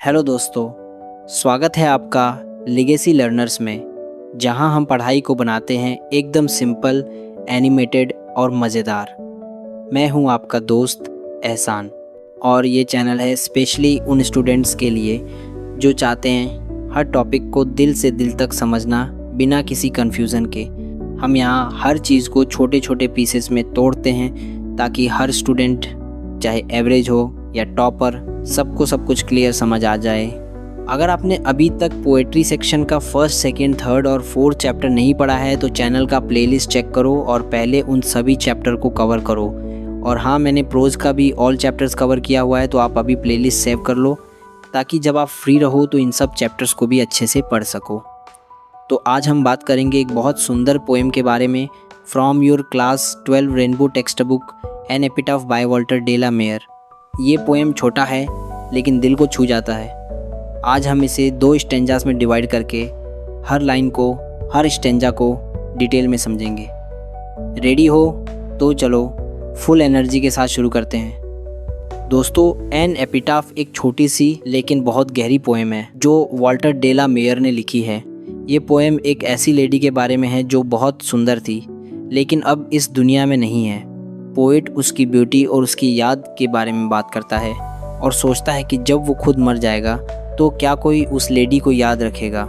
Hello दोस्तों, स्वागत है आपका लिगेसी लर्नर्स में, जहां हम पढ़ाई को बनाते हैं एकदम सिंपल, एनिमेटेड और मज़ेदार। मैं हूं आपका दोस्त एहसान और ये चैनल है स्पेशली उन स्टूडेंट्स के लिए जो चाहते हैं हर टॉपिक को दिल से दिल तक समझना बिना किसी कन्फ्यूज़न के। हम यहाँ हर चीज़ को छोटे छोटे पीसेस में तोड़ते हैं ताकि हर स्टूडेंट, चाहे एवरेज हो या टॉपर, सबको सब कुछ क्लियर समझ आ जाए। अगर आपने अभी तक पोएट्री सेक्शन का फर्स्ट, सेकंड, थर्ड और फोर्थ चैप्टर नहीं पढ़ा है तो चैनल का प्लेलिस्ट चेक करो और पहले उन सभी चैप्टर को कवर करो। और हाँ, मैंने प्रोज का भी ऑल चैप्टर्स कवर किया हुआ है, तो आप अभी प्लेलिस्ट सेव कर लो ताकि जब आप फ्री रहो तो इन सब चैप्टर्स को भी अच्छे से पढ़ सको। तो आज हम बात करेंगे एक बहुत सुंदर पोएम के बारे में, from your class 12 rainbow text book an epitaph by Walter de la Mare. ये पोएम छोटा है लेकिन दिल को छू जाता है। आज हम इसे 2 स्टेंजास में डिवाइड करके हर लाइन को, हर स्टेंजा को डिटेल में समझेंगे। रेडी हो तो चलो फुल एनर्जी के साथ शुरू करते हैं। दोस्तों, एन एपिटाफ एक छोटी सी लेकिन बहुत गहरी पोएम है जो वॉल्टर डे ला मेयर ने लिखी है। ये पोएम एक ऐसी लेडी के बारे में है जो बहुत सुंदर थी लेकिन अब इस दुनिया में नहीं है। पोएट उसकी ब्यूटी और उसकी याद के बारे में बात करता है और सोचता है कि जब वो खुद मर जाएगा तो क्या कोई उस लेडी को याद रखेगा।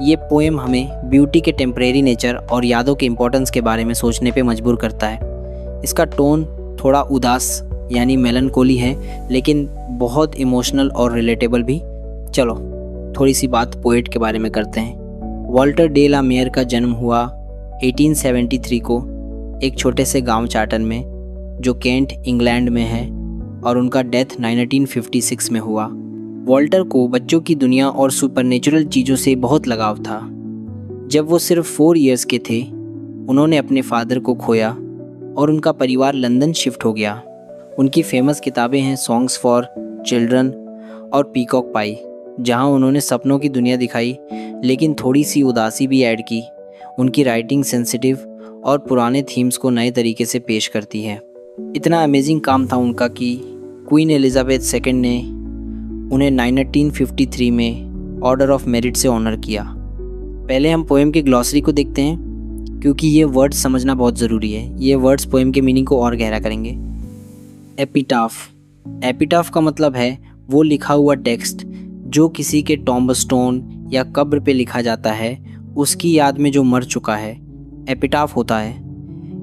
ये पोएम हमें ब्यूटी के टेम्परेरी नेचर और यादों के इम्पोर्टेंस के बारे में सोचने पे मजबूर करता है। इसका टोन थोड़ा उदास यानी मेलनकोली है लेकिन बहुत इमोशनल और रिलेटेबल भी। चलो थोड़ी सी बात पोएट के बारे में करते हैं। वॉल्टर डे ला मेयर का जन्म हुआ 1873 को एक छोटे से गांव चार्टन में जो केंट, इंग्लैंड में है, और उनका डेथ 1956 में हुआ। वॉल्टर को बच्चों की दुनिया और सुपरनेचुरल चीज़ों से बहुत लगाव था। जब वो सिर्फ 4 इयर्स के थे उन्होंने अपने फादर को खोया और उनका परिवार लंदन शिफ्ट हो गया। उनकी फेमस किताबें हैं सॉन्ग्स फॉर चिल्ड्रन और पीकॉक पाई, जहां उन्होंने सपनों की दुनिया दिखाई लेकिन थोड़ी सी उदासी भी ऐड की। उनकी राइटिंग सेंसिटिव और पुराने थीम्स को नए तरीके से पेश करती है। इतना अमेजिंग काम था उनका कि क्वीन एलिजाबेथ सेकंड ने उन्हें 1953 में ऑर्डर ऑफ मेरिट से ऑनर किया। पहले हम पोएम के ग्लॉसरी को देखते हैं क्योंकि ये वर्ड्स समझना बहुत ज़रूरी है। ये वर्ड्स पोएम के मीनिंग को और गहरा करेंगे। एपिटाफ, एपिटाफ का मतलब है वो लिखा हुआ टेक्स्ट जो किसी के टॉम्बस्टोन या कब्र पे लिखा जाता है, उसकी याद में जो मर चुका है, एपिटाफ होता है।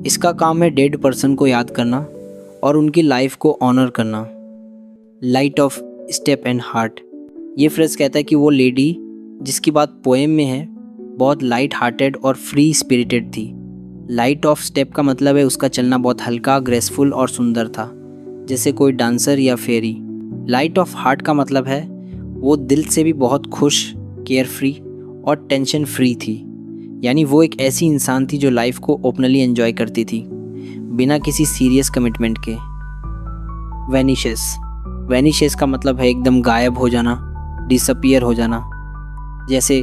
इसका काम है डेड पर्सन को याद करना और उनकी लाइफ को ऑनर करना। Light of step and heart, ये फ्रेज कहता है कि वो लेडी जिसकी बात पोएम में है बहुत लाइट हार्टेड और फ्री स्पिरिटेड थी। लाइट ऑफ स्टेप का मतलब है उसका चलना बहुत हल्का, ग्रेसफुल और सुंदर था, जैसे कोई डांसर या फेरी। लाइट ऑफ हार्ट का मतलब है वो दिल से भी बहुत खुश, केयर फ्री और टेंशन फ्री थी। यानी वो एक ऐसी इंसान थी जो लाइफ को ओपनली एंजॉय करती थी बिना किसी सीरियस कमिटमेंट के। वैनिशेस, वैनिशेस का मतलब है एकदम गायब हो जाना, डिसअपियर हो जाना। जैसे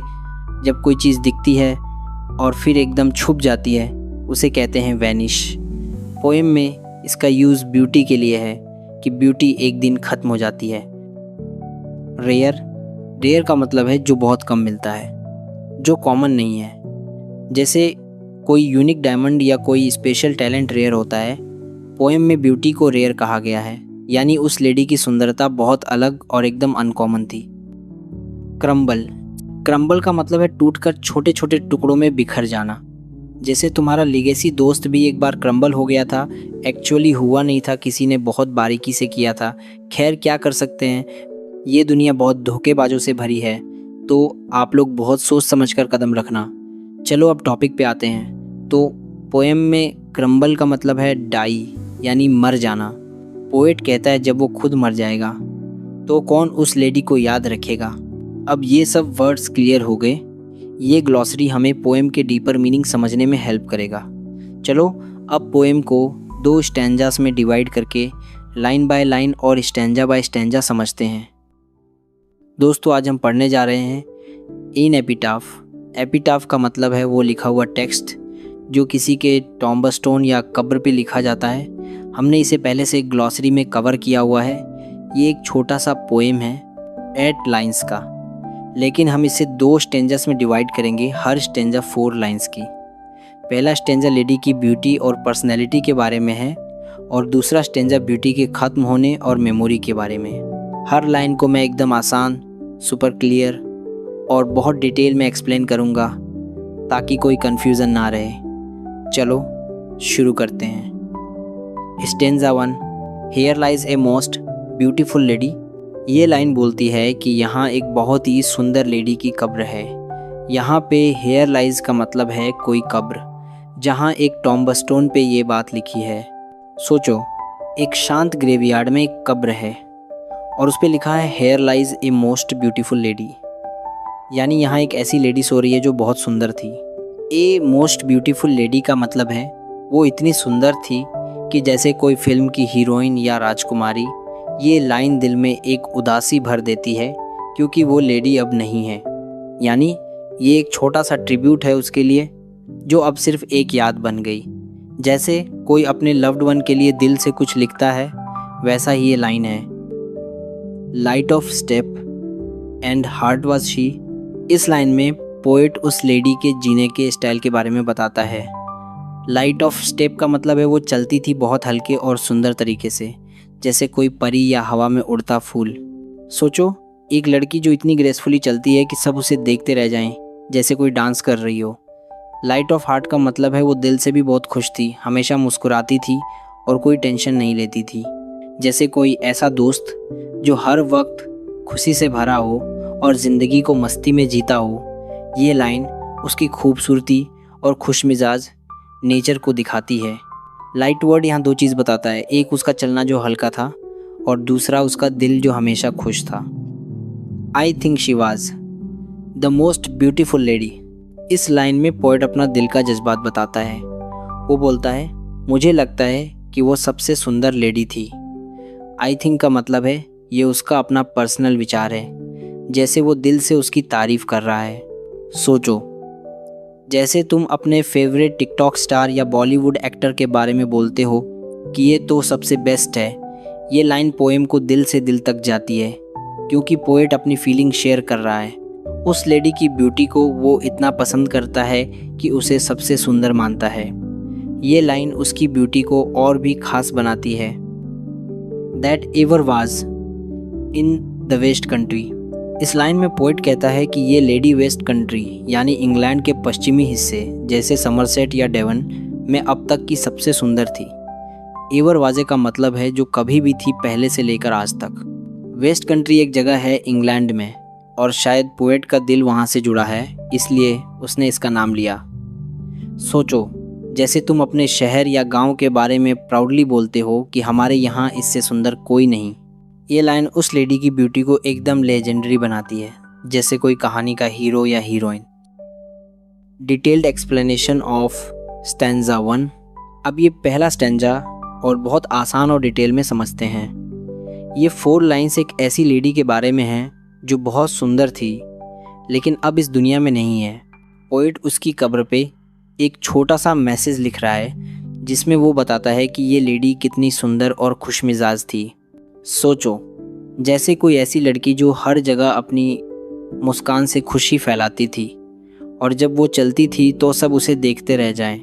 जब कोई चीज़ दिखती है और फिर एकदम छुप जाती है उसे कहते हैं वैनिश। पोएम में इसका यूज़ ब्यूटी के लिए है कि ब्यूटी एक दिन ख़त्म हो जाती है। रेयर, रेयर का मतलब है जो बहुत कम मिलता है, जो कॉमन नहीं है। जैसे कोई यूनिक डायमंड या कोई स्पेशल टैलेंट रेयर होता है, पोएम में ब्यूटी को रेयर कहा गया है, यानी उस लेडी की सुंदरता बहुत अलग और एकदम अनकॉमन थी। क्रम्बल, क्रम्बल का मतलब है टूटकर छोटे छोटे टुकड़ों में बिखर जाना। जैसे तुम्हारा लिगेसी दोस्त भी एक बार क्रम्बल हो गया था, एक्चुअली हुआ नहीं था, किसी ने बहुत बारीकी से किया था। खैर क्या कर सकते हैं, ये दुनिया बहुत धोखेबाजों से भरी है, तो आप लोग बहुत सोच समझ कर कदम रखना। चलो अब टॉपिक पे आते हैं। तो पोएम में क्रम्बल का मतलब है डाई यानी मर जाना। पोएट कहता है जब वो खुद मर जाएगा तो कौन उस लेडी को याद रखेगा। अब ये सब वर्ड्स क्लियर हो गए। ये ग्लॉसरी हमें पोएम के डीपर मीनिंग समझने में हेल्प करेगा। चलो अब पोएम को 2 स्टैंजास में डिवाइड करके लाइन बाय लाइन और स्टैंजा बाय स्टैंजा समझते हैं। दोस्तों, आज हम पढ़ने जा रहे हैं इन एपिटाफ। एपिटाफ का मतलब है वो लिखा हुआ टेक्स्ट जो किसी के टॉम्बस्टोन या कब्र पे लिखा जाता है। हमने इसे पहले से ग्लॉसरी में कवर किया हुआ है। ये एक छोटा सा पोएम है 8 लाइंस का, लेकिन हम इसे 2 स्टेंजास में डिवाइड करेंगे, हर स्टेंजा 4 लाइंस की। पहला स्टेंजा लेडी की ब्यूटी और पर्सनैलिटी के बारे में है और दूसरा स्टेंजा ब्यूटी के ख़त्म होने और मेमोरी के बारे में। हर लाइन को मैं एकदम आसान, सुपर क्लियर और बहुत डिटेल में एक्सप्लेन करूँगा ताकि कोई कन्फ्यूज़न ना रहे। चलो शुरू करते हैं। Stanza 1, here lies a most beautiful lady. ये लाइन बोलती है कि यहाँ एक बहुत ही सुंदर लेडी की कब्र है। यहाँ पे हेयर लाइज का मतलब है कोई कब्र, जहाँ एक टॉम्बस्टोन पे ये बात लिखी है। सोचो, एक शांत ग्रेवयार्ड में एक कब्र है और उस पे लिखा है here lies a most beautiful lady, यानी यहाँ एक ऐसी लेडी सो रही है जो बहुत सुंदर थी। ए मोस्ट ब्यूटीफुल लेडी का मतलब है वो इतनी सुंदर थी कि जैसे कोई फिल्म की हीरोइन या राजकुमारी। ये लाइन दिल में एक उदासी भर देती है क्योंकि वो लेडी अब नहीं है। यानी ये एक छोटा सा ट्रिब्यूट है उसके लिए, जो अब सिर्फ एक याद बन गई। जैसे कोई अपने लव्ड वन के लिए दिल से कुछ लिखता है, वैसा ही ये लाइन है। Light of step and heart was she. इस लाइन में पोएट उस लेडी के जीने के स्टाइल के बारे में बताता है। लाइट ऑफ स्टेप का मतलब है वो चलती थी बहुत हल्के और सुंदर तरीके से, जैसे कोई परी या हवा में उड़ता फूल। सोचो, एक लड़की जो इतनी ग्रेसफुली चलती है कि सब उसे देखते रह जाएं, जैसे कोई डांस कर रही हो। लाइट ऑफ हार्ट का मतलब है वो दिल से भी बहुत खुश थी, हमेशा मुस्कुराती थी और कोई टेंशन नहीं लेती थी। जैसे कोई ऐसा दोस्त जो हर वक्त खुशी से भरा हो और ज़िंदगी को मस्ती में जीता हो। ये लाइन उसकी खूबसूरती और खुशमिजाज नेचर को दिखाती है। लाइट वर्ड यहाँ 2 चीज़ बताता है, एक उसका चलना जो हल्का था और दूसरा उसका दिल जो हमेशा खुश था। I think she was the most beautiful lady. इस लाइन में पोएट अपना दिल का जज्बात बताता है। वो बोलता है, मुझे लगता है कि वो सबसे सुंदर लेडी थी। आई थिंक का मतलब है ये उसका अपना पर्सनल विचार है, जैसे वो दिल से उसकी तारीफ़ कर रहा है। सोचो, जैसे तुम अपने फेवरेट टिकटॉक स्टार या बॉलीवुड एक्टर के बारे में बोलते हो कि ये तो सबसे बेस्ट है। ये लाइन पोएम को दिल से दिल तक जाती है क्योंकि पोएट अपनी फीलिंग शेयर कर रहा है। उस लेडी की ब्यूटी को वो इतना पसंद करता है कि उसे सबसे सुंदर मानता है। ये लाइन उसकी ब्यूटी को और भी खास बनाती है। That ever was in the west country. इस लाइन में पोएट कहता है कि ये लेडी वेस्ट कंट्री यानी इंग्लैंड के पश्चिमी हिस्से जैसे समरसेट या डेवन में अब तक की सबसे सुंदर थी। एवर वाजे का मतलब है जो कभी भी थी, पहले से लेकर आज तक। वेस्ट कंट्री एक जगह है इंग्लैंड में और शायद पोएट का दिल वहाँ से जुड़ा है, इसलिए उसने इसका नाम लिया। सोचो, जैसे तुम अपने शहर या गांव के बारे में प्राउडली बोलते हो कि हमारे यहाँ इससे सुंदर कोई नहीं। ये लाइन उस लेडी की ब्यूटी को एकदम लेजेंडरी बनाती है, जैसे कोई कहानी का हीरो या heroine. Detailed explanation of stanza 1। अब ये पहला स्टैंजा और बहुत आसान और डिटेल में समझते हैं। ये 4 लाइन्स एक ऐसी लेडी के बारे में हैं जो बहुत सुंदर थी लेकिन अब इस दुनिया में नहीं है। पोएट उसकी कब्र पे एक छोटा सा मैसेज लिख रहा है जिसमें वो बताता है कि ये लेडी कितनी सुंदर और खुशमिजाज थी। सोचो, जैसे कोई ऐसी लड़की जो हर जगह अपनी मुस्कान से खुशी फैलाती थी और जब वो चलती थी तो सब उसे देखते रह जाएं।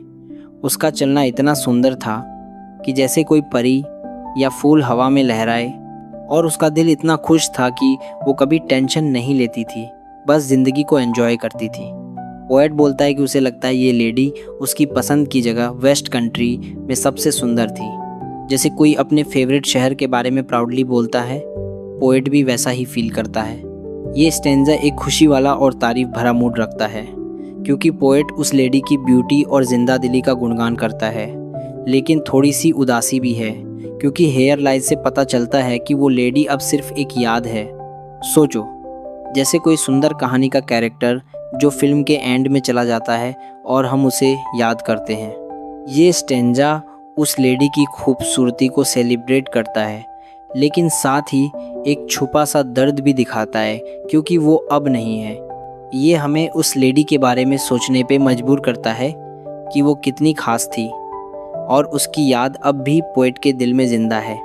उसका चलना इतना सुंदर था कि जैसे कोई परी या फूल हवा में लहराए और उसका दिल इतना खुश था कि वो कभी टेंशन नहीं लेती थी, बस ज़िंदगी को एंजॉय करती थी। पोएट बोलता है कि उसे लगता है ये लेडी उसकी पसंद की जगह वेस्ट कंट्री में सबसे सुंदर थी। जैसे कोई अपने फेवरेट शहर के बारे में प्राउडली बोलता है, पोएट भी वैसा ही फील करता है। ये स्टेंजा एक खुशी वाला और तारीफ भरा मूड रखता है क्योंकि पोएट उस लेडी की ब्यूटी और जिंदा दिली का गुणगान करता है, लेकिन थोड़ी सी उदासी भी है क्योंकि हेयर लाइट से पता चलता है कि वो लेडी अब सिर्फ एक याद है। सोचो, जैसे कोई सुंदर कहानी का कैरेक्टर जो फिल्म के एंड में चला जाता है और हम उसे याद करते हैं। ये स्टेंजा उस लेडी की खूबसूरती को सेलिब्रेट करता है, लेकिन साथ ही एक छुपा सा दर्द भी दिखाता है क्योंकि वो अब नहीं है। ये हमें उस लेडी के बारे में सोचने पे मजबूर करता है कि वो कितनी खास थी और उसकी याद अब भी पोएट के दिल में ज़िंदा है।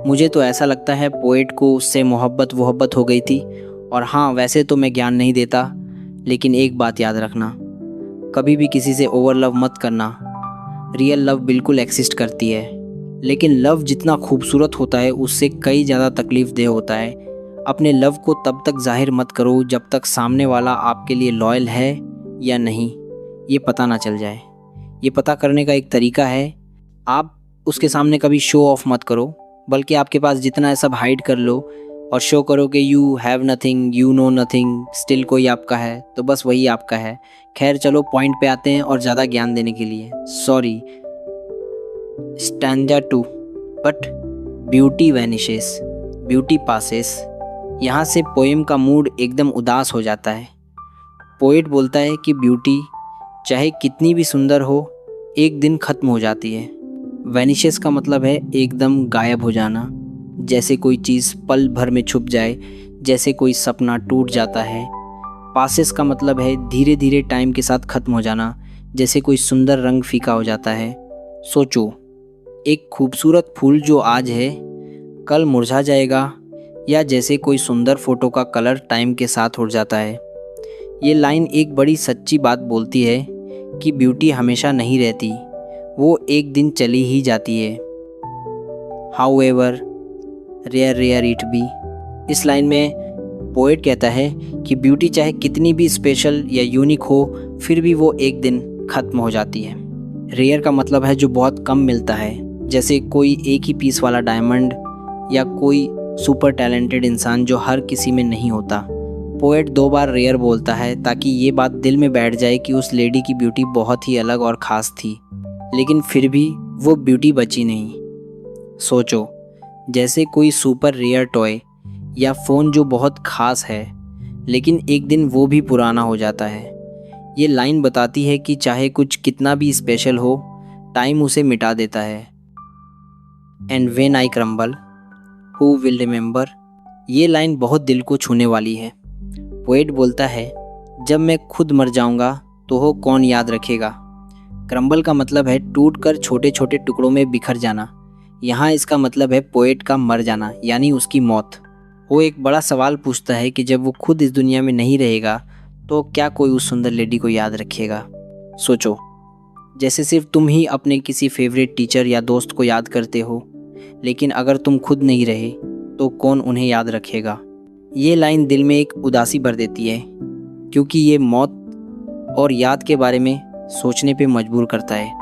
मुझे तो ऐसा लगता है पोएट को उससे मोहब्बत हो गई थी। और हाँ, वैसे तो मैं ज्ञान नहीं देता, लेकिन एक बात याद रखना, कभी भी किसी से ओवर लव मत करना। रियल लव बिल्कुल एक्सिस्ट करती है, लेकिन लव जितना खूबसूरत होता है उससे कई ज़्यादा तकलीफ़देह होता है। अपने लव को तब तक जाहिर मत करो जब तक सामने वाला आपके लिए लॉयल है या नहीं, ये पता ना चल जाए। ये पता करने का एक तरीका है, आप उसके सामने कभी शो ऑफ मत करो, बल्कि आपके पास जितना है सब हाइड कर लो और शो करो कि you have nothing, you know nothing, still कोई आपका है तो बस वही आपका है। खैर चलो पॉइंट पे आते हैं और ज़्यादा ज्ञान देने के लिए sorry. Stanza 2, but beauty vanishes, beauty passes. यहाँ से पोएम का मूड एकदम उदास हो जाता है। पोएट बोलता है कि ब्यूटी चाहे कितनी भी सुंदर हो, एक दिन ख़त्म हो जाती है। वैनिशेस का मतलब है एकदम गायब हो जाना, जैसे कोई चीज़ पल भर में छुप जाए, जैसे कोई सपना टूट जाता है। पासेस का मतलब है धीरे धीरे टाइम के साथ ख़त्म हो जाना, जैसे कोई सुंदर रंग फीका हो जाता है। सोचो, एक खूबसूरत फूल जो आज है कल मुरझा जाएगा, या जैसे कोई सुंदर फ़ोटो का कलर टाइम के साथ उड़ जाता है। ये लाइन एक बड़ी सच्ची बात बोलती है कि ब्यूटी हमेशा नहीं रहती, वो एक दिन चली ही जाती है। However rare it be. इस लाइन में पोएट कहता है कि ब्यूटी चाहे कितनी भी स्पेशल या यूनिक हो, फिर भी वो एक दिन ख़त्म हो जाती है। रेयर का मतलब है जो बहुत कम मिलता है, जैसे कोई एक ही पीस वाला डायमंड या कोई सुपर टैलेंटेड इंसान जो हर किसी में नहीं होता। पोएट 2 बार रेयर बोलता है ताकि ये बात दिल में बैठ जाए कि उस लेडी की ब्यूटी बहुत ही अलग और ख़ास थी, लेकिन फिर भी वो ब्यूटी बची नहीं। सोचो, जैसे कोई सुपर रेयर टॉय या फ़ोन जो बहुत ख़ास है, लेकिन एक दिन वो भी पुराना हो जाता है। ये लाइन बताती है कि चाहे कुछ कितना भी स्पेशल हो, टाइम उसे मिटा देता है। And when I crumble who will remember. ये लाइन बहुत दिल को छूने वाली है। पोएट बोलता है, जब मैं खुद मर जाऊंगा तो हो कौन याद रखेगा। क्रम्बल का मतलब है टूटकर छोटे छोटे टुकड़ों में बिखर जाना। यहाँ इसका मतलब है पोएट का मर जाना, यानी उसकी मौत। वो एक बड़ा सवाल पूछता है कि जब वो खुद इस दुनिया में नहीं रहेगा तो क्या कोई उस सुंदर लेडी को याद रखेगा। सोचो, जैसे सिर्फ तुम ही अपने किसी फेवरेट टीचर या दोस्त को याद करते हो, लेकिन अगर तुम खुद नहीं रहे तो कौन उन्हें याद रखेगा। ये लाइन दिल में एक उदासी भर देती है, क्योंकि ये मौत और याद के बारे में सोचने पे मजबूर करता है।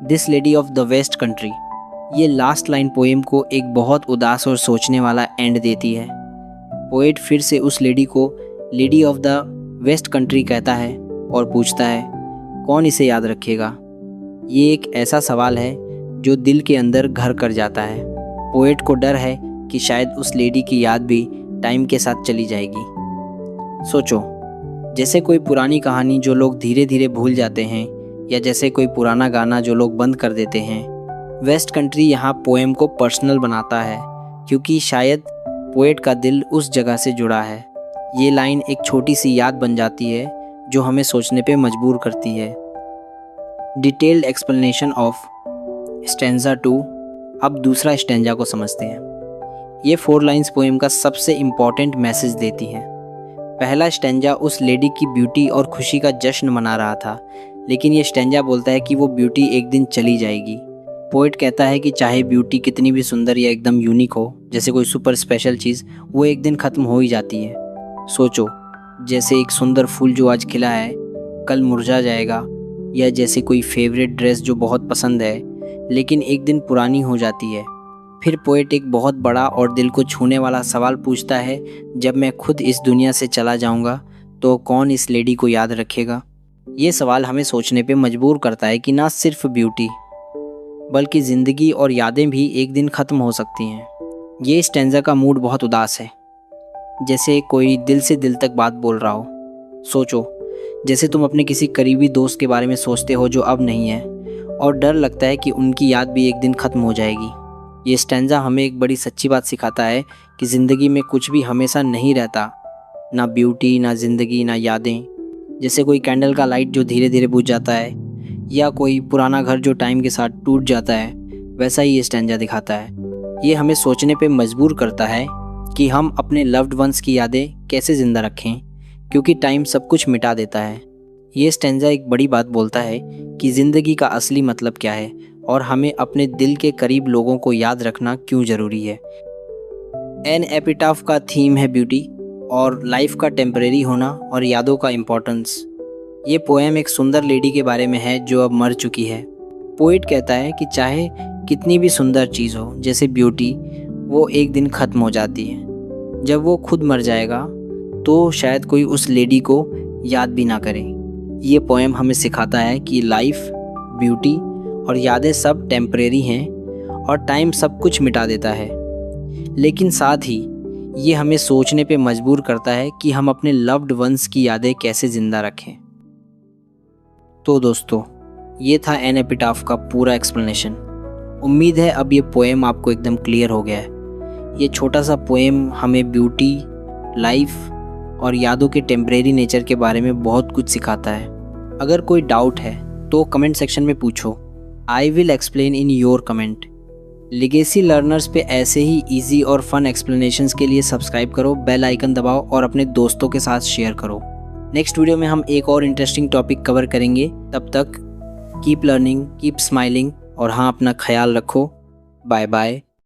This lady of the west country, ये लास्ट लाइन पोएम को एक बहुत उदास और सोचने वाला एंड देती है। पोएट फिर से उस लेडी को lady of the west country कहता है और पूछता है, कौन इसे याद रखेगा। ये एक ऐसा सवाल है जो दिल के अंदर घर कर जाता है। पोएट को डर है कि शायद उस लेडी की याद भी टाइम के साथ चली जाएगी। सोचो, जैसे कोई पुरानी कहानी जो लोग धीरे धीरे भूल जाते हैं, या जैसे कोई पुराना गाना जो लोग बंद कर देते हैं। वेस्ट कंट्री यहाँ पोएम को पर्सनल बनाता है, क्योंकि शायद पोएट का दिल उस जगह से जुड़ा है। ये लाइन एक छोटी सी याद बन जाती है जो हमें सोचने पे मजबूर करती है। Detailed explanation of stanza 2। अब दूसरा स्टैंजा को समझते हैं। ये 4 लाइन्स पोएम का सबसे इम्पॉर्टेंट मैसेज देती हैं। पहला स्टैंजा उस लेडी की ब्यूटी और खुशी का जश्न मना रहा था, लेकिन ये स्टैंजा बोलता है कि वो ब्यूटी एक दिन चली जाएगी। पोएट कहता है कि चाहे ब्यूटी कितनी भी सुंदर या एकदम यूनिक हो, जैसे कोई सुपर स्पेशल चीज़, वो एक दिन ख़त्म हो ही जाती है। सोचो, जैसे एक सुंदर फूल जो आज खिला है कल मुरझा जाएगा, या जैसे कोई फेवरेट ड्रेस जो बहुत पसंद है लेकिन एक दिन पुरानी हो जाती है। फिर पोएट एक बहुत बड़ा और दिल को छूने वाला सवाल पूछता है, जब मैं खुद इस दुनिया से चला जाऊंगा तो कौन इस लेडी को याद रखेगा। ये सवाल हमें सोचने पे मजबूर करता है कि ना सिर्फ ब्यूटी बल्कि ज़िंदगी और यादें भी एक दिन ख़त्म हो सकती हैं। ये स्टैंजा का मूड बहुत उदास है, जैसे कोई दिल से दिल तक बात बोल रहा हो। सोचो, जैसे तुम अपने किसी करीबी दोस्त के बारे में सोचते हो जो अब नहीं है, और डर लगता है कि उनकी याद भी एक दिन ख़त्म हो जाएगी। ये स्टैंजा हमें एक बड़ी सच्ची बात सिखाता है कि ज़िंदगी में कुछ भी हमेशा नहीं रहता, ना ब्यूटी, ना ज़िंदगी, ना यादें। जैसे कोई कैंडल का लाइट जो धीरे धीरे बुझ जाता है, या कोई पुराना घर जो टाइम के साथ टूट जाता है, वैसा ही ये स्टैंजा दिखाता है। ये हमें सोचने पे मजबूर करता है कि हम अपने लव्ड वंस की यादें कैसे ज़िंदा रखें, क्योंकि टाइम सब कुछ मिटा देता है। ये स्टैंजा एक बड़ी बात बोलता है कि ज़िंदगी का असली मतलब क्या है और हमें अपने दिल के करीब लोगों को याद रखना क्यों ज़रूरी है। एन एपिटाफ का थीम है ब्यूटी और लाइफ का टेम्परेरी होना और यादों का इम्पोर्टेंस। ये पोएम एक सुंदर लेडी के बारे में है जो अब मर चुकी है। पोइट कहता है कि चाहे कितनी भी सुंदर चीज़ हो जैसे ब्यूटी, वो एक दिन ख़त्म हो जाती है। जब वो खुद मर जाएगा तो शायद कोई उस लेडी को याद भी ना करे। ये पोएम हमें सिखाता है कि लाइफ, ब्यूटी और यादें सब टेम्परेरी हैं और टाइम सब कुछ मिटा देता है, लेकिन साथ ही ये हमें सोचने पे मजबूर करता है कि हम अपने लव्ड वंस की यादें कैसे ज़िंदा रखें। तो दोस्तों, ये था एन एपिटाफ का पूरा एक्सप्लेनेशन। उम्मीद है अब ये पोएम आपको एकदम क्लियर हो गया है। ये छोटा सा पोएम हमें ब्यूटी, लाइफ और यादों के टेम्परेरी नेचर के बारे में बहुत कुछ सिखाता है। अगर कोई डाउट है तो कमेंट सेक्शन में पूछो, I will explain in your comment. Legacy learners पे ऐसे ही इजी और फन एक्सप्लेनेशंस के लिए सब्सक्राइब करो, बेल आइकन दबाओ और अपने दोस्तों के साथ शेयर करो। नेक्स्ट वीडियो में हम एक और इंटरेस्टिंग टॉपिक कवर करेंगे। तब तक कीप लर्निंग, कीप स्माइलिंग और हाँ, अपना ख्याल रखो। Bye bye.